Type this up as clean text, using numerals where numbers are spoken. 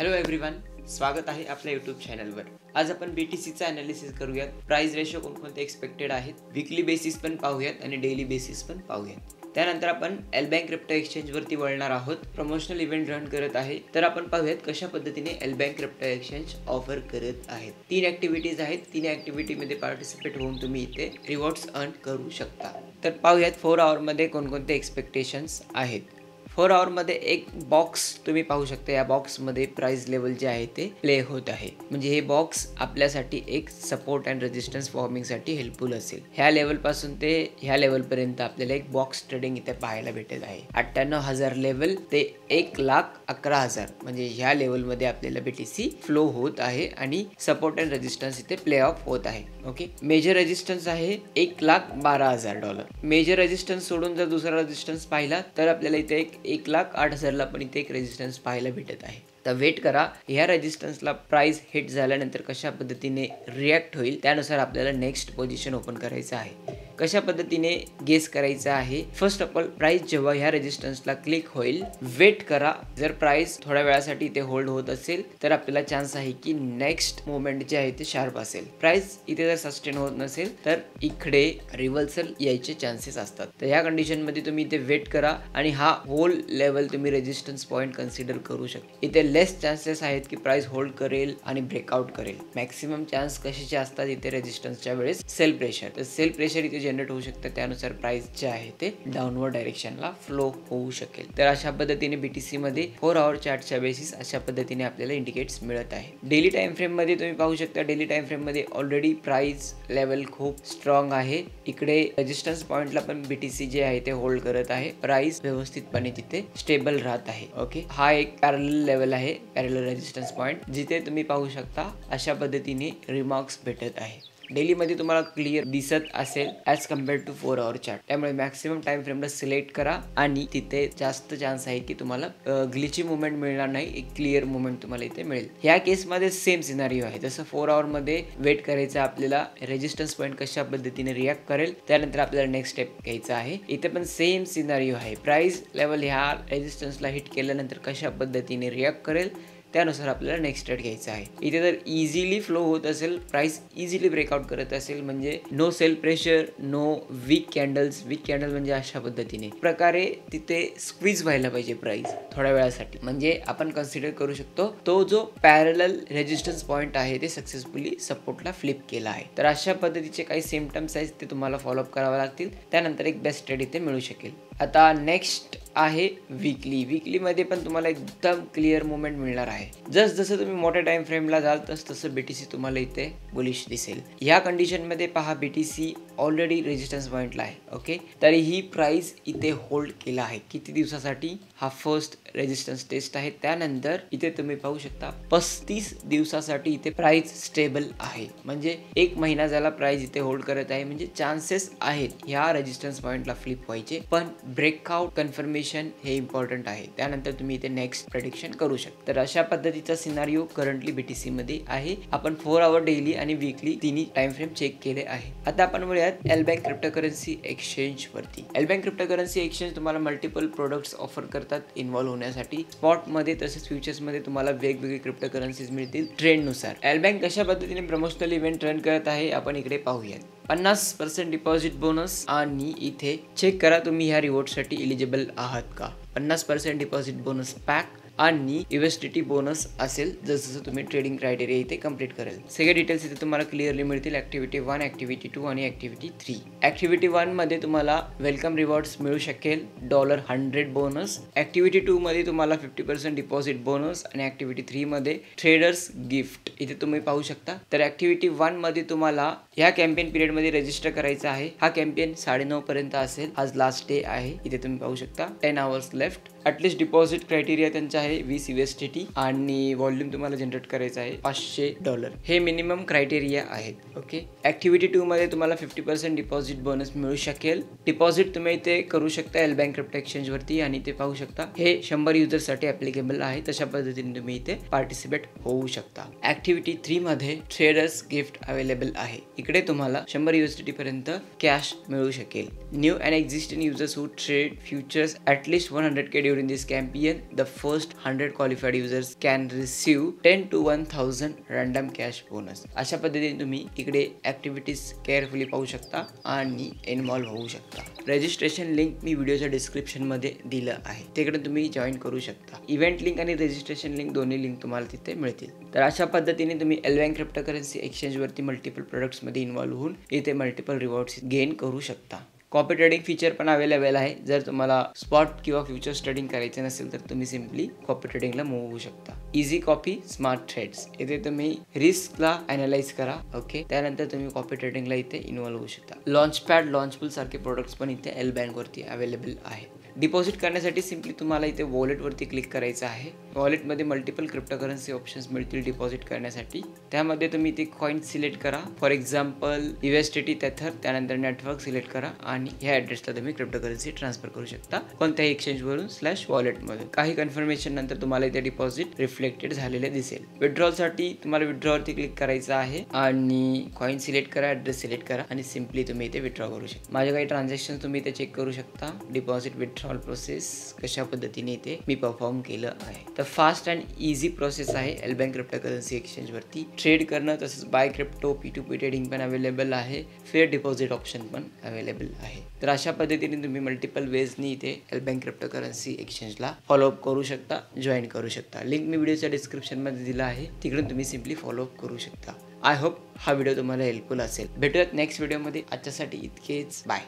Hello everyone, स्वागत आहे आपल्या यूट्यूब चॅनलवर। आज आपण BTCचा ॲनालिसिस करूयात। प्राइस रेशो कोणकोणते एक्सपेक्टेड आहेत, वीकली बेसिस पण पाहूयात आणि डेली बेसिस पण पाहूयात। त्यानंतर आपण एलबँक क्रिप्टो एक्सचेंज वरती वळणार आहोत। प्रमोशनल इव्हेंट रन करत आहे, तर आपण पाहूयात कशा पद्धतीने एलबँक क्रिप्टो एक्सचेंज ऑफर करत आहेत। 3 ॲक्टिव्हिटीज आहेत, 3 ॲक्टिव्हिटीमध्ये पार्टिसिपेट होऊन तुम्ही इथे रिवॉर्ड्स अर्न करू शकता। तर पाहूयात 4 आवरमध्ये कोणकोणते एक्सपेक्टेशन्स आहेत। 4 आवरमध्ये एक बॉक्स तुम्ही पाहू शकता। या बॉक्समध्ये प्राइस लेवल जे आहे ते प्ले होत आहे, म्हणजे हे बॉक्स आपल्यासाठी एक सपोर्ट अँड रेजिस्टन्स फॉर्मिंगसाठी हेल्पफुल असेल। ह्या लेवलपासून ते ह्या लेवलपर्यंत आपल्याला एक बॉक्स ट्रेडिंग इथे पाहायला भेटत आहे। 98,000 लेवल ते 1,11,000, म्हणजे ह्या लेवलमध्ये आपल्याला BTC फ्लो होत आहे आणि सपोर्ट अँड रेजिस्टन्स इथे प्ले ऑफ होत आहे। ओके, मेजर रेजिस्टन्स आहे $1,12,000। मेजर रेजिस्टन्स सोडून जर दुसरा रेजिस्टन्स पाहिला तर आपल्याला इथे 1,08,000 ला पण इथे एक रेजिस्टन्स पाहायला भेटत आहे। तर वेट करा, ह्या रेजिस्टन्सला प्राइस हिट झाल्यानंतर कशा पद्धतीने रिॲक्ट होईल त्यानुसार आपल्याला नेक्स्ट पोझिशन ओपन करायचं आहे। कशा पद्धतीने गेस करायचं आहे, फर्स्ट ऑफ ऑल प्राइस जेव्हा ह्या रेजिस्टन्सला क्लिक होईल वेट करा। जर प्राइस थोड्या वेळासाठी इथे होल्ड होत असेल तर आपल्याला चान्स आहे की नेक्स्ट मुवमेंट जे आहे ते शार्प असेल। प्राइस इथे जर सस्टेन होत नसेल तर इकडे रिव्हर्सल यायचे चान्सेस असतात। तर या कंडिशन मध्ये तुम्ही इथे वेट करा आणि हा होल लेवल तुम्ही रेजिस्टन्स पॉइंट कन्सिडर करू शकता। इथे लेस चान्सेस आहेत की प्राइस होल्ड करेल आणि ब्रेकआउट करेल। मॅक्सिमम चान्स कशाचे असतात इथे रेजिस्टन्सच्या वेळेस सेल प्रेशर, तर सेल प्रेशर इथे जनरेट होऊ शकतं, त्यानुसार प्राइस जे आहे ते डाऊनवर्ड डायरेक्शनला फ्लो होऊ शकेल। तर अशा पद्धतीने BTC मध्ये 4 आवर चार्टच्या बेसिस अशा पद्धतीने आपल्याला इंडिकेट्स मिळत आहे। डेली टाइम फ्रेम मध्ये तुम्ही पाहू शकता, डेली टाइम फ्रेम मध्ये ऑलरेडी प्राइस लेवल खूप स्ट्रॉंग आहे। इकडे रेजिस्टन्स पॉइंटला पण BTC जे आहे ते होल्ड करत आहे, प्राइस व्यवस्थितपणे तिथे स्टेबल राहत आहे। ओके, हा एक पॅरलल लेवल आहे, पॅरलल रेजिस्टन्स पॉइंट, जिथे तुम्ही पाहू शकता अशा पद्धतीने रिमार्क्स भेटत आहे। डेली मध्ये तुम्हाला क्लिअर दिसत असेल as compare to 4 hour chart, त्यामुळे मॅक्सिमम टाइम फ्रेमला सिलेक्ट करा आणि तिथे जास्त चान्स आहे की तुम्हाला ग्लिची मुवमेंट मिळणार नाही, एक क्लिअर मुवमेंट तुम्हाला इथे मिळेल। ह्या केसमध्ये सेम सिनारिओ आहे, जसं 4 आवर मध्ये वेट करायचं आपल्याला, रेजिस्टन्स पॉइंट कशा पद्धतीने रिॲक्ट करेल त्यानंतर आपल्याला नेक्स्ट स्टेप घ्यायचा आहे। इथे पण सेम सिनारिओ आहे, प्राइस लेवल ह्या रेजिस्टन्सला हिट केल्यानंतर कशा पद्धतीने रिॲक्ट करेल त्यानुसार आपल्याला नेक्स्ट स्टेप घ्यायचा आहे। इथे जर इझिली फ्लो होत असेल, प्राइस इझिली ब्रेकआउट करत असेल, म्हणजे no sell pressure, no weak candles. Weak candle म्हणजे अशा पद्धतीने प्रकारे तिथे स्क्वीज व्हायला पाहिजे प्राइस थोड्या वेळासाठी, म्हणजे आपण कन्सिडर करू शकतो तो जो पॅरलल रेजिस्टन्स पॉइंट आहे ते सक्सेसफुली सपोर्टला फ्लिप केला आहे। तर अशा पद्धतीचे काही सिम्पटम्स आहेत ते तुम्हाला फॉलोअप करावे लागतील, त्यानंतर एक बेस्ट ट्रेड इथे मिळू शकेल। आता नेक्स्ट आहे वीकली। वीकली मध्ये पण तुम्हाला एकदम क्लिअर मुवमेंट मिळणार आहे। जसं तुम्ही मोठ्या टाइम फ्रेमला जाल तसं BTC तुम्हाला इथे बुलिश दिसेल। या कंडिशन मध्ये पहा, BTC ऑलरेडी रेजिस्टन्स पॉइंटला आहे। ओके, तरीही प्राइस इथे होल्ड केला आहे। किती दिवसासाठी? हा फर्स्ट रेजिस्टन्स टेस्ट आहे। त्यानंतर इथे तुम्ही पाहू शकता 35 दिवसासाठी इथे प्राइस स्टेबल आहे, म्हणजे 1 महिना झाला प्राइस इथे होल्ड करत आहे, म्हणजे चान्सेस आहेत ह्या रेजिस्टन्स पॉइंटला फ्लिप व्हायचे, पण ब्रेकआउट कन्फर्मेशन हे इम्पॉर्टंट आहे। त्यानंतर तुम्ही इथे नेक्स्ट प्रेडिक्शन करू शकता। तर अशा पद्धतीचा सिनारिओ करंटली BTC मध्ये आहे। आपण 4 आवर, डेली आणि वीकली तिन्ही टाइम फ्रेम चेक केले आहे। आता आपण वळूयात एलबँक क्रिप्टोकरन्सी एक्सचेंज वरती। एलबँक क्रिप्टोकरन्सी एक्सचेंज तुम्हाला मल्टिपल प्रोडक्ट्स ऑफर करतात इन्व्हॉल्व होण्यासाठी। स्पॉट मध्ये तसेच फ्युचर्स मध्ये तुम्हाला वेगवेगळे क्रिप्टोकरन्सीज मिळतील ट्रेंड नुसार। एलबँक कशा पद्धतीने प्रमोशनल इव्हेंट रन करत आहे आपण इकडे पाहूयात। 50% डिपॉझिट बोनस, आणि इथे चेक करा तुम्ही ह्या रिवॉर्डसाठी एलिजिबल आहात का। 50% डिपॉझिट बोनस पॅक आणि USDT बोनस असेल जसं तुम्ही ट्रेडिंग क्रायटेरिया इथे कंप्लीट करेल। सगळे डिटेल्स इथे तुम्हाला क्लिअरली मिळतील। ॲक्टिव्हिटी 1, ॲक्टिव्हिटी 2 आणि ॲक्टिव्हिटी 3। ॲक्टिव्हिटी 1 मध्ये तुम्हाला वेलकम रिवॉर्ड्स मिळू शकेल, $100 बोनस। ॲक्टिव्हिटी 2 मध्ये तुम्हाला 50% डिपॉझिट बोनस आणि ॲक्टिव्हिटी 3 मध्ये ट्रेडर्स गिफ्ट इथे तुम्ही पाहू शकता। तर ॲक्टिव्हिटी 1 मध्ये तुम्हाला ह्या कॅम्पेन पिरियड मध्ये रजिस्टर करायचं आहे। हा कॅम्पेन 9:30 पर्यंत असेल, आज लास्ट डे आहे। इथे तुम्ही पाहू शकता 10 hours left. At least deposit criteria त्यांचा आहे 20 USDT आणि व्हॉल्यूम तुम्हाला जनरेट करायचा आहे $500, हे मिनिमम क्रायटेरिया आहेत। ओके, ॲक्टिव्हिटी 2 मध्ये तुम्हाला 50% डिपॉझिट बोनस मिळू शकेल। डिपॉझिट तुम्ही इथे करू शकता एलबँक क्रिप्टो एक्सचेंज वरती, आणि ते पाहू शकता हे 100 युजर्ससाठी ॲप्लिकेबल आहे। तशा पद्धतीने तुम्ही इथे पार्टिसिपेट होऊ शकता। ॲक्टिव्हिटी 3 मध्ये ट्रेडर्स गिफ्ट अवेलेबल आहे। इकडे इकडे तुम्हाला 100 USDT पर्यंत कॅश मिळू शकेल. New and existing users who trade futures at least 100K during this campaign, the first 100 qualified users can receive 10 to 1000 random cash bonus. अशा पद्धतीने तुम्ही इकडे ऍक्टिव्हिटीज केअरफुली पाहू शकता आणि इन्व्हॉल्व होऊ शकता. रजिस्ट्रेशन लिंक मी व्हिडिओच्या डिस्क्रिप्शन मध्ये दिलं आहे, तिकडे तुम्ही जॉईन करू शकता. इव्हेंट लिंक आणि रजिस्ट्रेशन लिंक दोन्ही लिंक तुम्हाला तिथे मिळतील. तर अशा पद्धतीने तुम्ही एल्बँक क्रिप्टोकरन्सी एक्सचेंज वरती मल्टिपल प्रोडक्ट्स मध्ये इन्व्हॉल्व होऊन इथे मल्टिपल रिवॉर्ड्स गेन करू शकता. कॉपी ट्रेडिंग फीचर पण अवेलेबल आहे. जर तुम्हाला स्पॉट किंवा फ्युचर्स ट्रेडिंग करायचे नसेल तर तुम्ही सिम्पली कॉपी ट्रेडिंगला मूव्ह होऊ शकता. इझी कॉपी स्मार्ट ट्रेड्स, इथे तुम्ही रिस्कला अनालाइज करा. ओके, त्यानंतर तुम्ही कॉपी ट्रेडिंगला इथे इन्व्हॉल्व होऊ शकता. लॉन्चपॅड, लॉन्चपूल सारखे प्रोडक्ट्स पण इथे एल्बँक वरती अवेलेबल आहे. डिपॉझिट करण्यासाठी सिम्पली तुम्हाला इथे वॉलेटवरती क्लिक करायचं आहे. वॉलेटमध्ये मल्टिपल क्रिप्टोकरन्सी ऑप्शन्स मिळतील डिपॉझिट करण्यासाठी. त्यामध्ये तुम्ही ते कॉइन सिलेक्ट करा, फॉर एक्झाम्पल USDT, तेथर, त्यानंतर नेटवर्क सिलेक्ट करा आणि ह्या ॲड्रेसला तुम्ही क्रिप्टोकरन्सी ट्रान्सफर करू शकता कोणत्याही एक्सचेंजवरून /वॉलेटमध्ये. काही कन्फर्मेशन नंतर तुम्हाला इथे डिपॉझिट रिफ्लेक्टेड झालेले दिसेल. विड्रॉलसाठी तुम्हाला विड्रॉवरती क्लिक करायचं आहे आणि कॉइन सिलेक्ट करा, ॲड्रेस सिलेक्ट करा आणि सिम्पली तुम्ही इथे विड्रॉ करू शकता. माझे काही ट्रान्झॅक्शन तुम्ही इथे चेक करू शकता. डिपॉझिट विड्रॉल प्रोसेस कशा पद्धतीने इथे मी परफॉर्म केलं आहे. तर फास्ट अँड इझी प्रोसेस आहे एल्बँक क्रिप्टोकरन्सी एक्सचेंज वरती ट्रेड करणं. तसंच बाय क्रिप्टो P2P ट्रेडिंग पण अवेलेबल आहे. फेअर डिपॉझिट ऑप्शन पण अवेलेबल आहे. तर अशा पद्धतीने तुम्ही मल्टिपल वेजनी इथे एल्बँक क्रिप्टोकरन्सी एक्सचेंजला फॉलोअप करू शकता, जॉईन करू शकता. लिंक मी व्हिडिओच्या डिस्क्रिप्शनमध्ये दिला आहे, तिकडून तुम्ही सिम्पली फॉलोअप करू शकता. आय होप हा व्हिडिओ तुम्हाला हेल्पफुल असेल. भेटूयात नेक्स्ट व्हिडिओमध्ये. आजच्यासाठी इतकेच. बाय.